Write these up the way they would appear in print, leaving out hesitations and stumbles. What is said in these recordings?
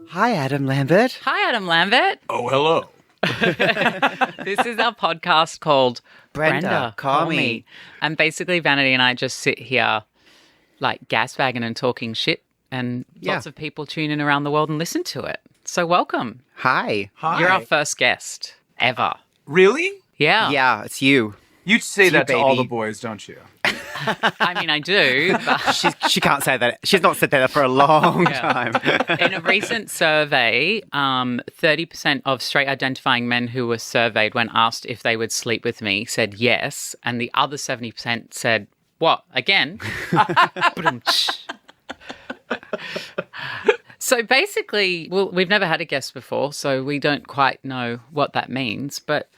Hi, Adam Lambert. Hi, Adam Lambert. Oh, hello. This is our podcast called Brenda, call me. And basically, Vanity and I just sit here like gasbagging and talking shit, and lots of people tune in around the world and listen to it. So welcome. Hi. Hi. You're our first guest ever. Really? Yeah. Yeah, it's you. You say that to all the baby. boys, don't you? I mean, I do. But She can't say that. She's not said that for a long time. in a recent survey, 30% of straight identifying men who were surveyed when asked if they would sleep with me said yes. And the other 70% said, what? Again? So basically, well, we've never had a guest before, so we don't quite know what that means. But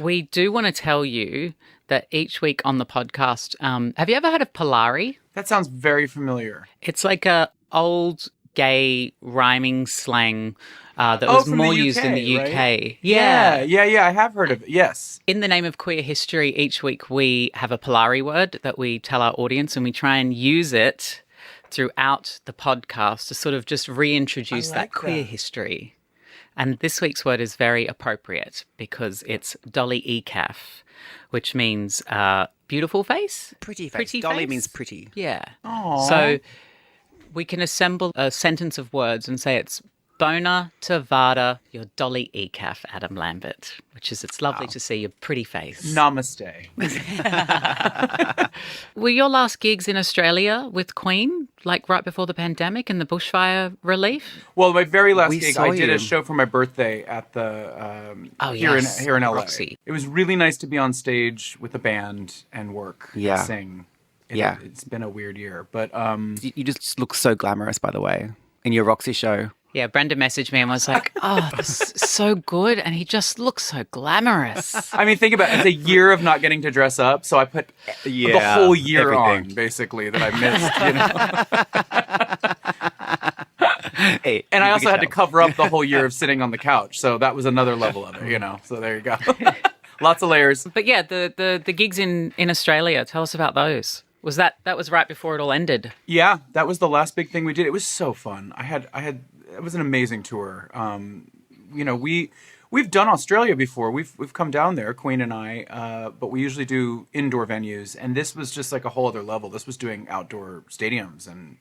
we do want to tell you that each week on the podcast, have you ever heard of Polari? That sounds very familiar. It's like a old gay rhyming slang that was from more the used in the UK, UK. right? Yeah. Yeah, I have heard of it. Yes. In the name of queer history, each week we have a Polari word that we tell our audience, and we try and use it throughout the podcast to sort of just reintroduce that queer history. And this week's word is very appropriate because it's Dolly Ecaf, which means beautiful face. Pretty face. Pretty Dolly face? means pretty. Yeah. Aww. So we can assemble a sentence of words and say it's Bona to Vada, your Dolly Ecaf, Adam Lambert, which is it's lovely to see your pretty face. Namaste. Were your last gigs in Australia with Queen, like right before the pandemic and the bushfire relief? Well, my very last We gig, saw I did you. a show for my birthday at the here in LA. Roxy. It was really nice to be on stage with a band and work, Yeah. and sing. It's been a weird year, but You just look so glamorous, by the way, in your Roxy show. Yeah, Brenda messaged me and was like, oh, this is so good. And he just looks so glamorous. I mean, think about it. It's a year of not getting to dress up, so I put the whole year everything. on, basically, that I missed, Hey, And I also had to cover. cover up the whole year of sitting on the couch, so that was another level of it, So there you go. Lots of layers. But yeah, the gigs in Australia, tell us about those. Was that was right before it all ended? Yeah, that was the last big thing we did. It was so fun. It was an amazing tour. We've done Australia before. We've come down there, Queen and I, but we usually do indoor venues, and this was just like a whole other level. This was doing outdoor stadiums and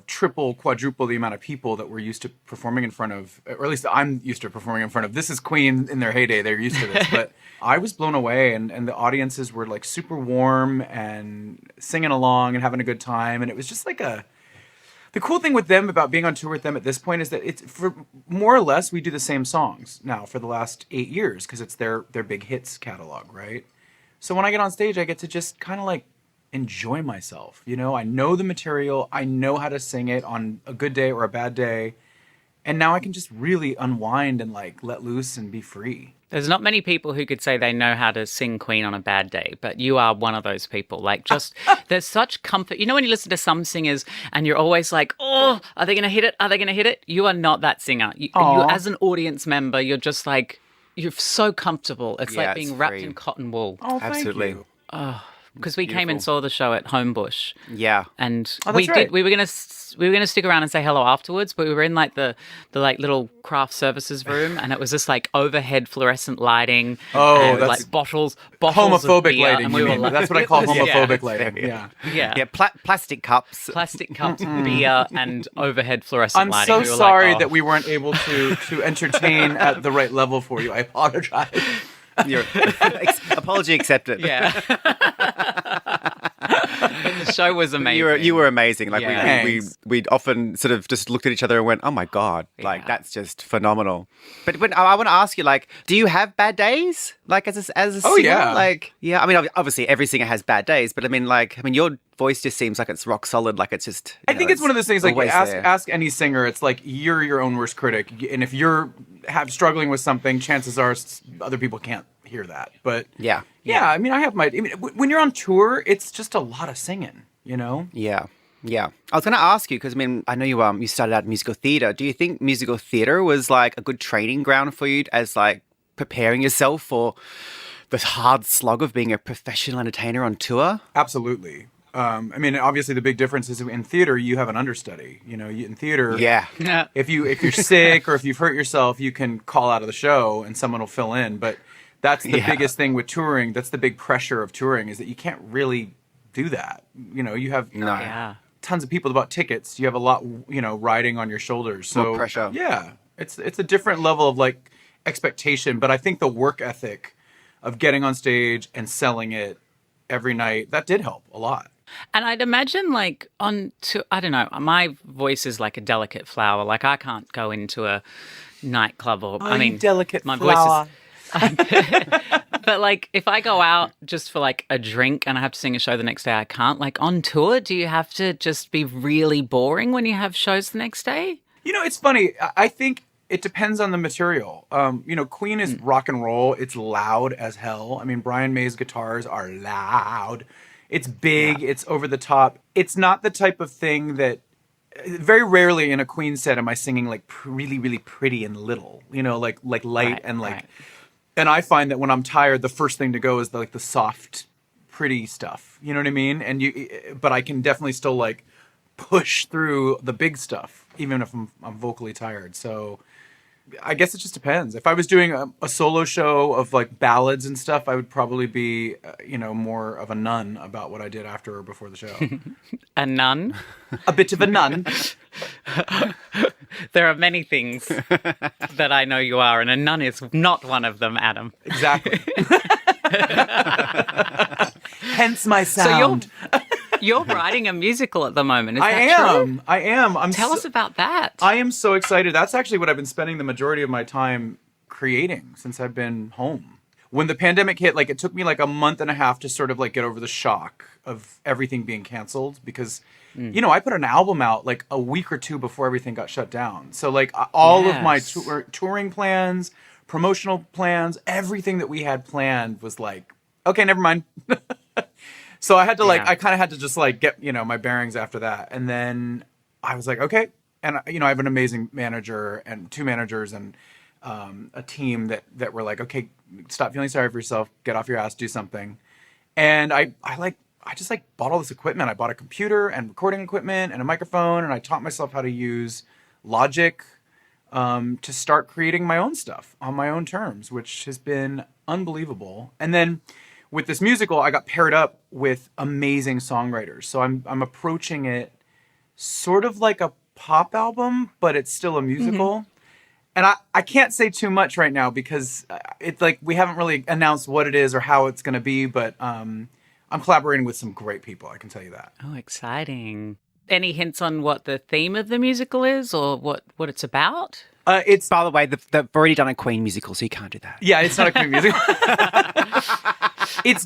triple, quadruple the amount of people that we're used to performing in front of, or at least I'm used to performing in front of. This is Queen in their heyday. They're used to this. But I was blown away, and the audiences were like super warm and singing along and having a good time. And it was just like the cool thing with them about being on tour with them at this point is that it's for more or less, we do the same songs now for the last 8 years because it's their big hits catalog, right? So when I get on stage, I get to just kind of like enjoy myself. I know the material. I know how to sing it on a good day or a bad day. And now I can just really unwind and like let loose and be free. There's not many people who could say they know how to sing Queen on a bad day, but you are one of those people. Like, just there's such comfort. When you listen to some singers and you're always like, oh, are they going to hit it? Are they going to hit it? You are not that singer. You, as an audience member, you're just like, you're so comfortable. It's like being wrapped free. in cotton wool. Oh, Absolutely. Thank you. Because we came and saw the show at Homebush. Yeah. And that's right. we were gonna stick around and say hello afterwards, but we were in like the like little craft services room, and it was just like overhead fluorescent lighting. Oh, and, that's like bottles of Homophobic beer, lighting. and we You were mean. like, That's what I call homophobic Yeah. lighting. Yeah. yeah, Plastic cups. plastic cups, beer, and overhead fluorescent I'm lighting. so We were sorry like, oh. that we weren't able to entertain at the right level for you. I apologize. Your apology accepted. Yeah. And the show was amazing. You were amazing. Like Yeah. we'd often sort of just looked at each other and went, "Oh my god, like Yeah. that's just phenomenal." But when I want to ask you, like, do you have bad days? Like as a singer? Oh, yeah. Like yeah. I mean, obviously every singer has bad days, but I mean, your voice just seems like it's rock solid. Like it's just. I think it's one of those things like always ask there. ask any singer. It's like you're your own worst critic, and if you're struggling with something, chances are other people can't hear that. But Yeah. I mean, when you're on tour, it's just a lot of singing. Yeah. Yeah. I was going to ask you because, I mean, I know you started out in musical theatre. Do you think musical theatre was like a good training ground for you as like preparing yourself for the hard slog of being a professional entertainer on tour? Absolutely. I mean, obviously the big difference is in theater you have an understudy. In theater, Yeah. if you're sick or if you've hurt yourself, you can call out of the show and someone will fill in. But that's the biggest thing with touring. That's the big pressure of touring, is that you can't really do that. You have tons of people that bought tickets. You have a lot, riding on your shoulders. So More pressure. Yeah, it's a different level of like expectation. But I think the work ethic of getting on stage and selling it every night, that did help a lot. And I'd imagine I don't know, my voice is like a delicate flower. Like I can't go into a nightclub Delicate my flower. voice is but like if I go out just for like a drink and I have to sing a show the next day, I can't. Like on tour, do you have to just be really boring when you have shows the next day? It's funny. I think it depends on the material. Queen is rock and roll. It's loud as hell. I mean, Brian May's guitars are loud. It's big. Yeah. It's over the top. It's not the type of thing that very rarely in a Queen set am I singing like really, really pretty and little, like light and like, and I find that when I'm tired, the first thing to go is the soft, pretty stuff. You know what I mean? But I can definitely still like push through the big stuff, even if I'm vocally tired. So I guess it just depends. If I was doing a solo show of like ballads and stuff, I would probably be, more of a nun about what I did after or before the show. A nun? A bit of a nun. There are many things that I know you are, and a nun is not one of them, Adam. Exactly. Hence my sound. So you're writing a musical at the moment. Is I that true? I am. Tell us about that. I am so excited. That's actually what I've been spending the majority of my time creating since I've been home. When the pandemic hit, it took me like a month and a half to sort of like get over the shock of everything being canceled because, I put an album out like a week or two before everything got shut down. So like all of my touring plans, promotional plans, everything that we had planned was like, okay, never mind. So I had to I kind of had to just like get, my bearings after that. And then I was like, okay. And, I have an amazing manager and two managers and a team that were like, okay, stop feeling sorry for yourself, get off your ass, do something. And I just like bought all this equipment. I bought a computer and recording equipment and a microphone. And I taught myself how to use Logic to start creating my own stuff on my own terms, which has been unbelievable. And then with this musical, I got paired up with amazing songwriters. So I'm approaching it sort of like a pop album, but it's still a musical. Mm-hmm. And I can't say too much right now because it's like we haven't really announced what it is or how it's going to be. But I'm collaborating with some great people, I can tell you that. Oh, exciting. Any hints on what the theme of the musical is or what it's about? It's, by the way, they've already done a Queen musical, so you can't do that. Yeah, it's not a Queen musical. It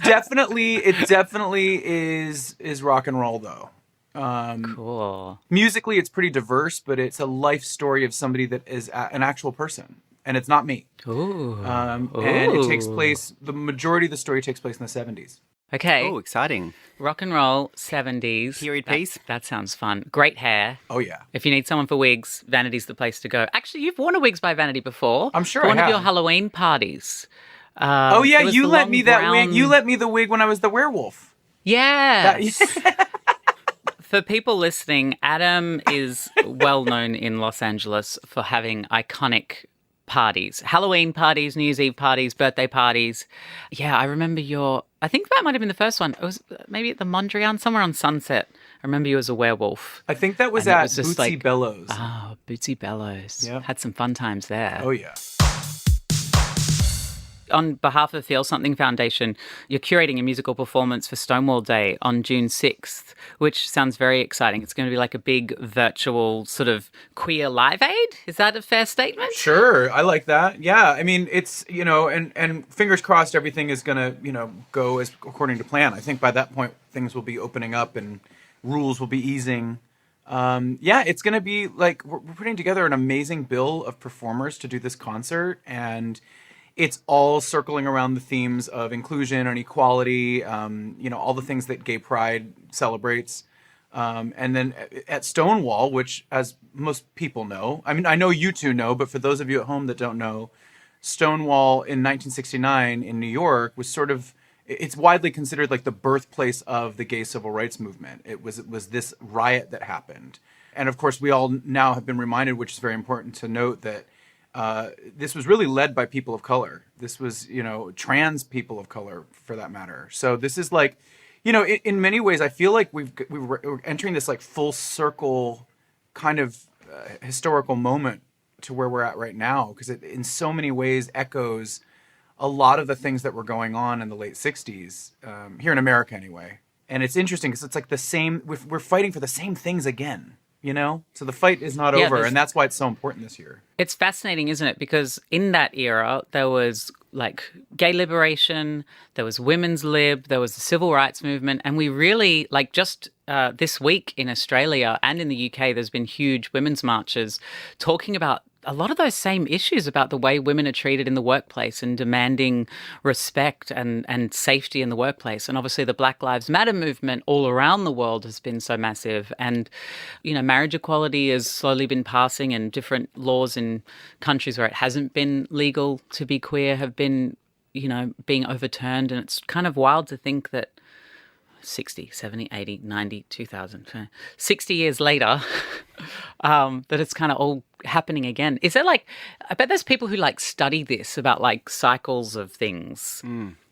definitely is rock and roll though. Cool. Musically, it's pretty diverse, but it's a life story of somebody that is an actual person, and it's not me. Ooh. And it takes place. The majority of the story takes place in the 70s. Okay. Oh, exciting. Rock and roll, 70s. Period piece. That sounds fun. Great hair. Oh, yeah. If you need someone for wigs, Vanity's the place to go. Actually, you've worn a Wigs by Vanity before. I'm sure for I one have. of your Halloween parties. Oh, yeah, you let me that brown... wig. You let me the wig when I was the werewolf. Yes. For people listening, Adam is well known in Los Angeles for having iconic parties. Halloween parties, New Year's Eve parties, birthday parties. Yeah, I remember I think that might have been the first one. It was maybe at the Mondrian, somewhere on Sunset. I remember you as a werewolf. I think that was at Bootsy Bellows. Oh, Bootsy Bellows. Yeah. Had some fun times there. Oh, yeah. On behalf of Feel Something Foundation, you're curating a musical performance for Stonewall Day on June 6th, which sounds very exciting. It's going to be like a big virtual sort of queer Live Aid. Is that a fair statement? Sure. I like that. Yeah. I mean, it's, and fingers crossed everything is going to, go as according to plan. I think by that point, things will be opening up and rules will be easing. It's going to be like, we're putting together an amazing bill of performers to do this concert, and it's all circling around the themes of inclusion and equality, all the things that Gay Pride celebrates. And then at Stonewall, which, as most people know, I mean, I know you two know, but for those of you at home that don't know, Stonewall in 1969 in New York was sort of it's widely considered like the birthplace of the gay civil rights movement. It was this riot that happened. And of course, we all now have been reminded, which is very important to note, that this was really led by people of color. This was, trans people of color, for that matter. So this is like, in many ways, I feel like we're entering this like full circle kind of historical moment to where we're at right now, because it in so many ways echoes a lot of the things that were going on in the late 60s, here in America anyway. And it's interesting because it's like the same, we're fighting for the same things again, So the fight is not over, and that's why it's so important this year. It's fascinating, isn't it? Because in that era, there was like gay liberation, there was women's lib, there was the civil rights movement, and we really, like just this week in Australia and in the UK, there's been huge women's marches talking about a lot of those same issues about the way women are treated in the workplace and demanding respect and safety in the workplace. And obviously the Black Lives Matter movement all around the world has been so massive. And, marriage equality has slowly been passing, and different laws in countries where it hasn't been legal to be queer have been, being overturned. And it's kind of wild to think that 60, 70, 80, 90, 2000, 60 years later, that it's kind of all happening again. Is there I bet there's people who study this about cycles of things,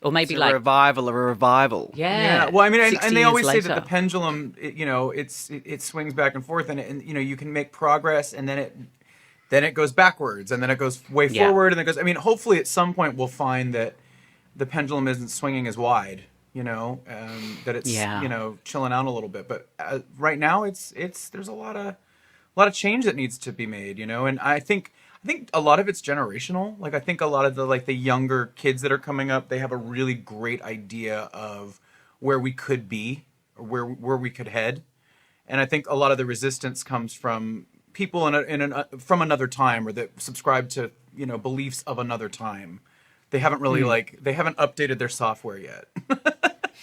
or maybe a revival. Yeah. Well, I mean, and they always say later. that the pendulum, it swings back and forth, and you can make progress, and then it goes backwards, and then it goes way forward, and then it goes. I mean, hopefully at some point we'll find that the pendulum isn't swinging as wide. That it's chilling out a little bit, but right now there's a lot of change that needs to be made, and I think a lot of it's generational. I think a lot of the younger kids that are coming up, they have a really great idea of where we could be or where we could head, and I think a lot of the resistance comes from people from another time, or that subscribe to beliefs of another time. They haven't really they haven't updated their software yet.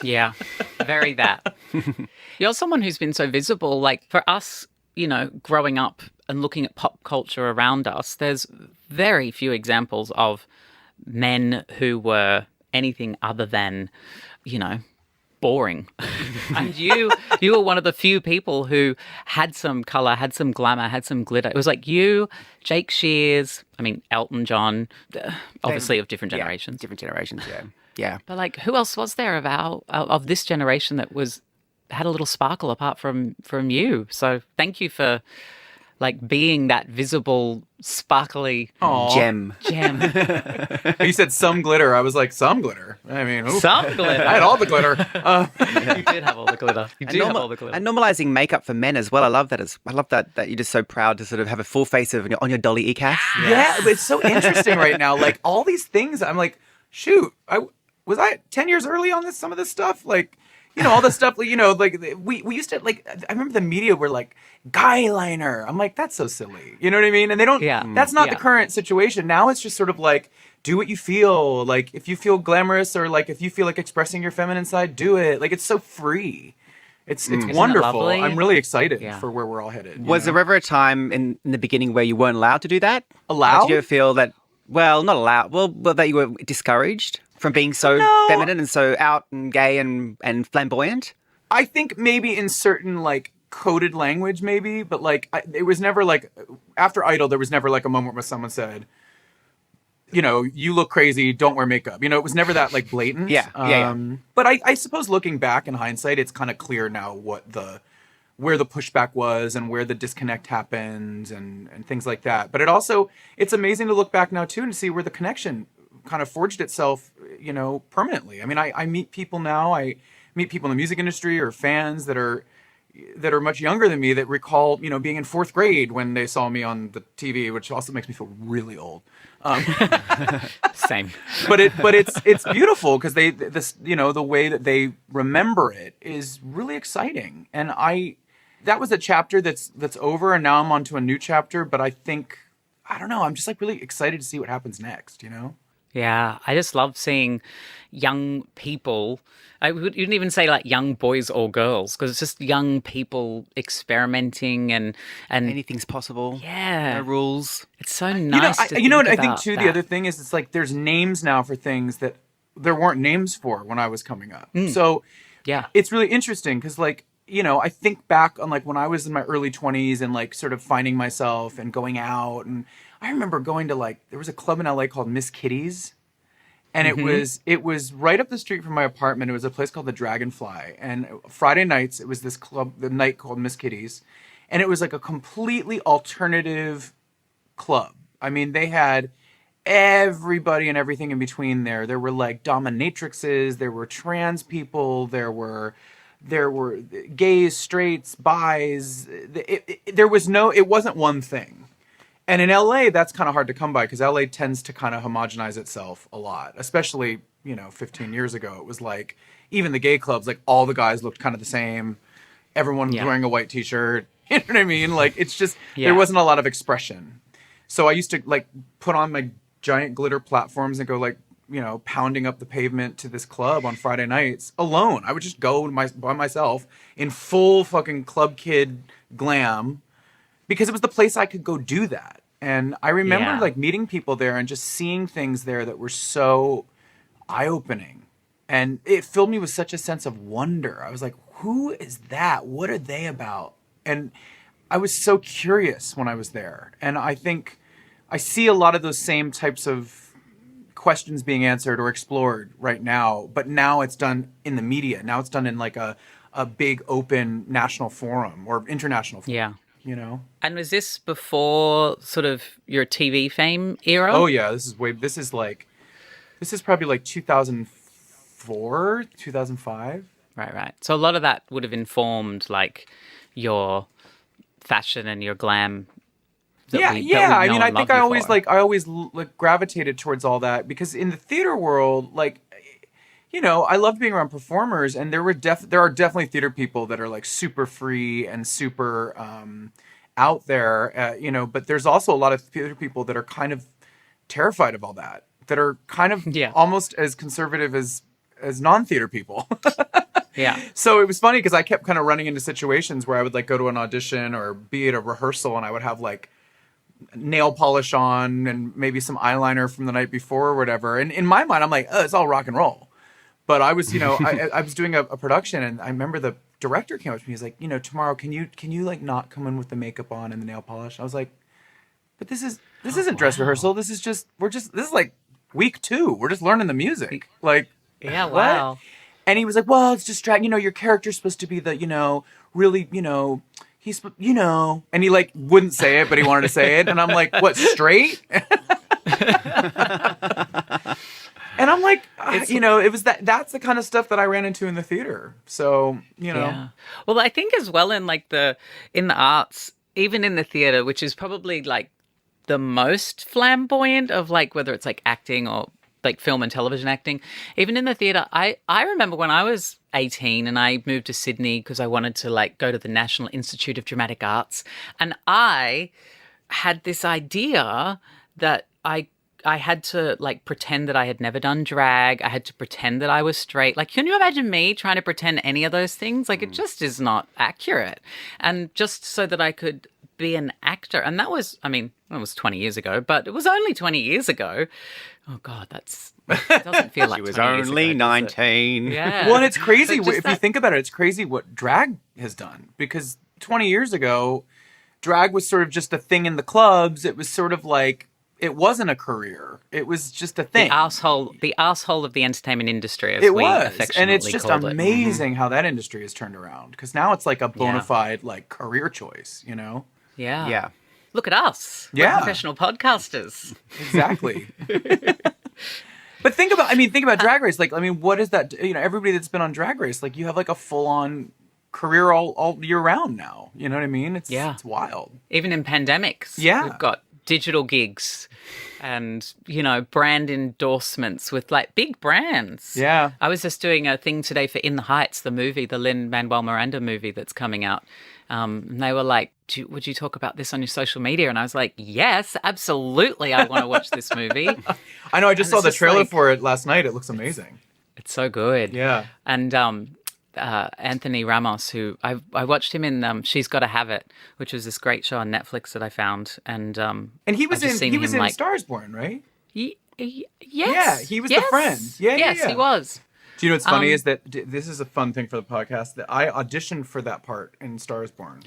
Yeah, very that. You're someone who's been so visible. For us, growing up and looking at pop culture around us, there's very few examples of men who were anything other than, boring. And you were one of the few people who had some color, had some glamour, had some glitter. It was you, Jake Shears, Elton John, obviously of different generations. Yeah, different generations, yeah. Yeah. But who else was there of this generation that had a little sparkle apart from you? So thank you for being that visible, sparkly gem. You said some glitter. I was like, some glitter. Some glitter. I had all the glitter. You did have all the glitter. You do have all the glitter. And normalizing makeup for men as well. I love that. I love that you're just so proud to sort of have a full face on your Dolly ECAS. Yeah, but it's so interesting right now. All these things, I'm like, shoot, was I 10 years early on some of this stuff? All the stuff, we used to, I remember the media were guy liner. I'm like, that's so silly. You know what I mean? And they don't, that's not the current situation. Now it's just sort of do what you feel. If you feel glamorous, or if you feel expressing your feminine side, do it. It's so free. It's wonderful. I'm really excited for where we're all headed. Was there ever a time in the beginning where you weren't allowed to do that? Allowed? Did you ever feel that, well, not allowed, well, that you were discouraged from being so feminine and so out and gay and flamboyant? I think maybe in certain coded language, maybe, but it was never after Idol, there was never a moment where someone said, you look crazy, don't wear makeup. It was never that blatant. Yeah. But I suppose looking back in hindsight, it's kind of clear now where the pushback was and where the disconnect happened and things like that. But it's amazing to look back now too and see where the connection kind of forged itself, permanently. I meet people now. I meet people in the music industry or fans that are much younger than me that recall, being in fourth grade when they saw me on the TV, which also makes me feel really old. Same. But it's beautiful because the way that they remember it is really exciting. And that was a chapter that's over, and now I'm on to a new chapter. But I don't know. I'm just really excited to see what happens next. Yeah, I just love seeing young people. You didn't even say young boys or girls, because it's just young people experimenting and anything's possible. Yeah, no rules. It's so nice. What I think too. The other thing is, it's there's names now for things that there weren't names for when I was coming up. So Yeah. it's really interesting because, like, you know, I think back on like when I was in my early 20s and like sort of finding myself and going out. And I remember going to like, there was a club in LA called Miss Kitty's. And it was right up the street from my apartment. It was a place called the Dragonfly. And Friday nights, it was this club, the night called Miss Kitty's. And it was like a completely alternative club. I mean, they had everybody and everything in between there. There were like dominatrixes, there were trans people, there were gays, straights, bis. It wasn't one thing. And in LA, that's kind of hard to come by because LA tends to kind of homogenize itself a lot, especially, you know, 15 years ago. It was like, even the gay clubs, like all the guys looked kind of the same. Everyone was wearing a white t-shirt. You know what I mean? Like, it's just, there wasn't a lot of expression. So I used to like put on my giant glitter platforms and go like, you know, pounding up the pavement to this club on Friday nights alone. I would just go by myself in full fucking club kid glam because it was the place I could go do that. And I remember like meeting people there and just seeing things there that were so eye-opening. And it filled me with such a sense of wonder. I was like, who is that? What are they about? And I was so curious when I was there. And I think I see a lot of those same types of questions being answered or explored right now, but now it's done in the media. Now it's done in like a big open national forum or international forum. Yeah. You know? And was this before sort of your TV fame era? Oh yeah, this is probably like 2004, 2005. Right. So a lot of that would have informed like your fashion and your glam. I mean, I think I always gravitated towards all that because in the theater world, like, you know, I love being around performers, and there are definitely theater people that are like super free and super out there, you know. But there's also a lot of theater people that are kind of terrified of all that are kind of almost as conservative as non-theater people. Yeah. So it was funny because I kept kind of running into situations where I would like go to an audition or be at a rehearsal and I would have like nail polish on and maybe some eyeliner from the night before or whatever. And in my mind, I'm like, oh, it's all rock and roll. But I was, you know, I was doing a production and I remember the director came up to me. He's like, you know, tomorrow, can you like not come in with the makeup on and the nail polish? I was like, but this isn't dress rehearsal. This is like week 2. We're just learning the music. Like, yeah, wow. What? And he was like, well, it's just you know, your character's supposed to be the, you know, really, you know, he's, you know, and he like wouldn't say it, but he wanted to say it. And I'm like, what, straight? And I'm like, you know, it was that's the kind of stuff that I ran into in the theater. So, you know. Yeah. Well, I think as well in the arts, even in the theater, which is probably like the most flamboyant of like whether it's like acting or like film and television acting, even in the theater, I remember when I was 18 and I moved to Sydney because I wanted to like go to the National Institute of Dramatic Arts, and I had this idea that I had to like pretend that I had never done drag. I had to pretend that I was straight. Like, can you imagine me trying to pretend any of those things? Like, it just is not accurate. And just so that I could be an actor. And that was, I mean, it was 20 years ago, but it was only 20 years ago. Oh God, it doesn't feel like she was 20 years only ago, 19. Yeah. Well, and it's crazy. If you think about it, it's crazy what drag has done. Because 20 years ago, drag was sort of just a thing in the clubs. It was sort of like, it wasn't a career. It was just a thing. The asshole of the entertainment industry, as it we was. affectionately And it's just called amazing how that industry has turned around. Because now it's like a bona fide like career choice, you know? Yeah. Yeah. Look at us. Yeah. We're professional podcasters. Exactly. But think about Drag Race. Like, I mean, what is that? You know, everybody that's been on Drag Race, like, you have like a full-on career all year round now. You know what I mean? It's wild. Even in pandemics. Yeah. We've got digital gigs and, you know, brand endorsements with like big brands. Yeah. I was just doing a thing today for In the Heights, the movie, the Lin-Manuel Miranda movie that's coming out. And they were like, would you talk about this on your social media? And I was like, yes, absolutely. I want to watch this movie. I know. I just saw the trailer for it last night. It looks amazing. It's so good. Yeah. And Anthony Ramos, who I watched him in She's Gotta Have It, which was this great show on Netflix that I found. And he was in A Star Is Born, right? Yes. Yeah, he was the friend. Yeah, yes, yeah. he was. Do you know what's funny is that this is a fun thing for the podcast that I auditioned for that part in Star is Born.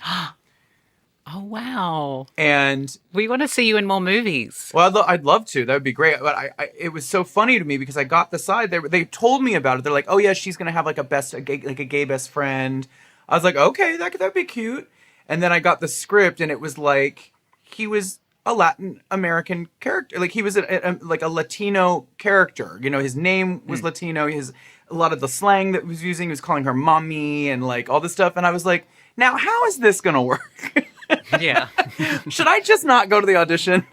Oh, wow. And We want to see you in more movies. well, I'd love to. That would be great. But it was so funny to me because I got the side. They told me about it. They're like, "Oh yeah, she's gonna have like a gay best friend." I was like, "Okay, that'd be cute." And then I got the script, and it was like he was a Latin American character. Like he was like a Latino character. You know, his name was Latino. A lot of the slang that he was using, he was calling her mommy and like all this stuff. And I was like, "Now, how is this gonna work?" Yeah. Should I just not go to the audition?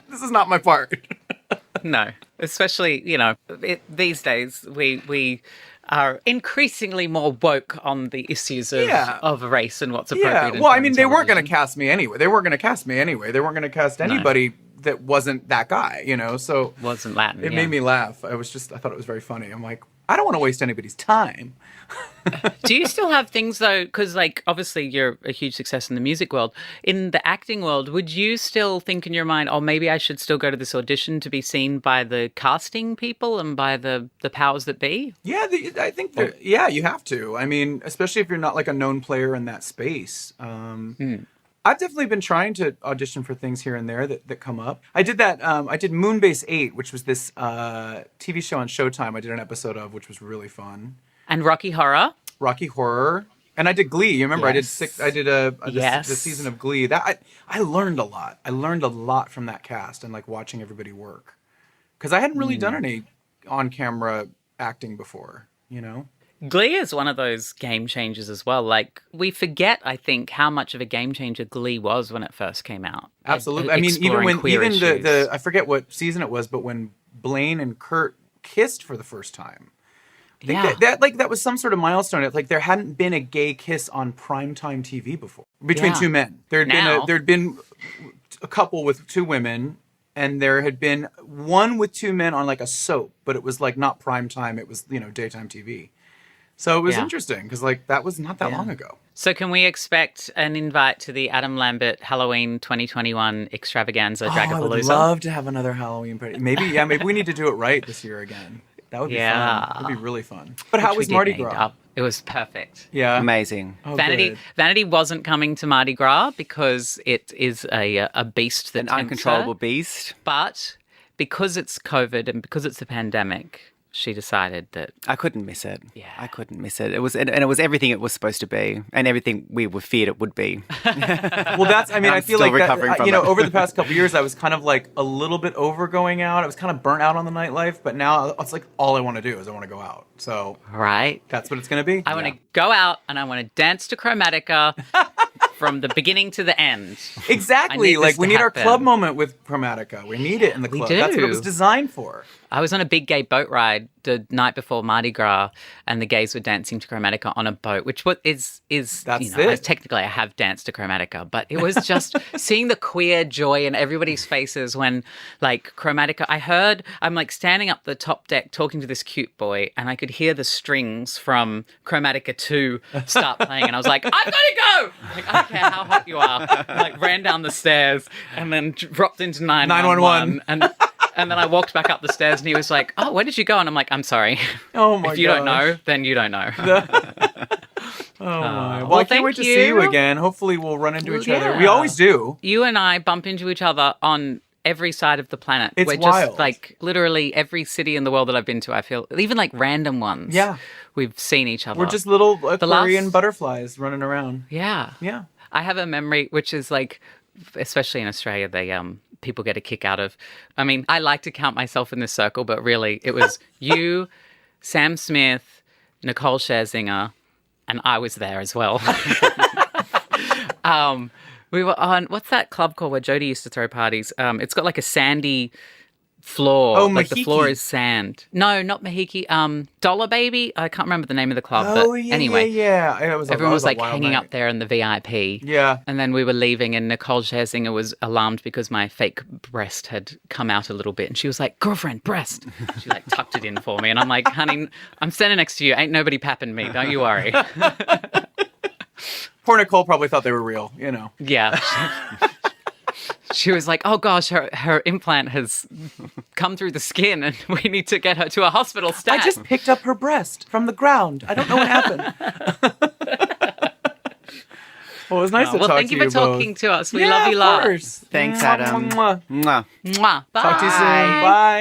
This is not my part. No, especially, these days we are increasingly more woke on the issues of race and what's appropriate. Yeah, in well, I film mean, and they weren't going to television. cast me anyway. They weren't going to cast anybody that wasn't that guy, so Wasn't Latin. it made me laugh. I thought it was very funny. I'm like, I don't want to waste anybody's time. Do you still have things though? Because obviously you're a huge success in the music world. In the acting world, would you still think in your mind, oh, maybe I should still go to this audition to be seen by the casting people and by the powers that be? Yeah, I think you have to. I mean, especially if you're not like a known player in that space. I've definitely been trying to audition for things here and there that come up. I did that. I did Moonbase 8, which was this TV show on Showtime. I did an episode of, which was really fun. And Rocky Horror. Rocky Horror, and I did Glee. You remember Yes. I did the season of Glee. That I learned a lot. I learned a lot from that cast and like watching everybody work, because I hadn't really done any on-camera acting before. Glee is one of those game changers as well. Like, we forget, I think, how much of a game changer Glee was when it first came out. Absolutely. I mean, Exploring queer even issues. the I forget what season it was, but when Blaine and Kurt kissed for the first time. I think that was some sort of milestone. It's like there hadn't been a gay kiss on primetime TV before between two men. There'd been a couple with two women, and there had been one with two men on like a soap, but it was like not primetime. It was daytime TV. So it was interesting because like that was not that long ago. So can we expect an invite to the Adam Lambert Halloween 2021 extravaganza Dragapalooza? I would love to have another Halloween party. Maybe we need to do it right this year again. That would be fun. That would be really fun. But how was Mardi Gras? It was perfect. Yeah. Amazing. Oh, Vanity good. Vanity wasn't coming to Mardi Gras because it is a beast that An tempts uncontrollable her. beast. But because it's COVID and because it's the pandemic, she decided that I couldn't miss it. Yeah. I couldn't miss it. It was, and it was everything it was supposed to be, and everything we were feared it would be. Well, I feel still like recovering from it. over the past couple of years, I was kind of like a little bit over going out. I was kind of burnt out on the nightlife, but now it's like all I want to do is I want to go out. So right. that's what it's going to be. I want to go out and I want to dance to Chromatica from the beginning to the end. Exactly. Like we need our club moment with Chromatica. We need it in the We club. do. That's what it was designed for. I was on a big gay boat ride the night before Mardi Gras, and the gays were dancing to Chromatica on a boat, which is That's it. technically I have danced to Chromatica, but it was just seeing the queer joy in everybody's faces when like Chromatica. I'm like standing up the top deck talking to this cute boy, and I could hear the strings from Chromatica 2 start playing, and I was like, I've got to go. Like, I don't care how hot you are. I, like ran down the stairs and then dropped into 911 and then I walked back up the stairs and he was like, oh, where did you go? And I'm like, I'm sorry. Oh my god. If you don't know, then you don't know. Oh my. Well, I can't thank wait to see you again. Hopefully we'll run into each other. We yeah. always do. You and I bump into each other on every side of the planet. It's We're wild. just like literally every city in the world that I've been to, I feel, even like random ones. Yeah. We've seen each other. We're just little Aquarian last- butterflies running around. Yeah. Yeah. I have a memory which is like, especially in Australia, they people get a kick out of. I mean, I like to count myself in this circle, but really it was you, Sam Smith, Nicole Scherzinger, and I was there as well. We were on, what's that club called where Jodie used to throw parties? It's got like a sandy floor. Oh, like the floor Mahiki. is sand. No, not Mahiki. Dollar Baby. I can't remember the name of the club. Oh, but yeah, anyway, yeah. everyone was a like wild hanging night. up there in the VIP. Yeah. And then we were leaving, and Nicole Scherzinger was alarmed because my fake breast had come out a little bit. And she was like, girlfriend, breast. She like tucked it in for me. And I'm like, honey, I'm standing next to you. Ain't nobody papping me. Don't you worry. Poor Nicole probably thought they were real, Yeah. she was like, oh gosh, her implant has come through the skin and we need to get her to a hospital stat. I just picked up her breast from the ground. I don't know what happened. Well, it was nice to talk to you both. Well, thank you for talking to us. We love you lots. Of course. Thanks, Adam. Mwah. Mwah. Mwah. Bye. Talk to you soon. Bye.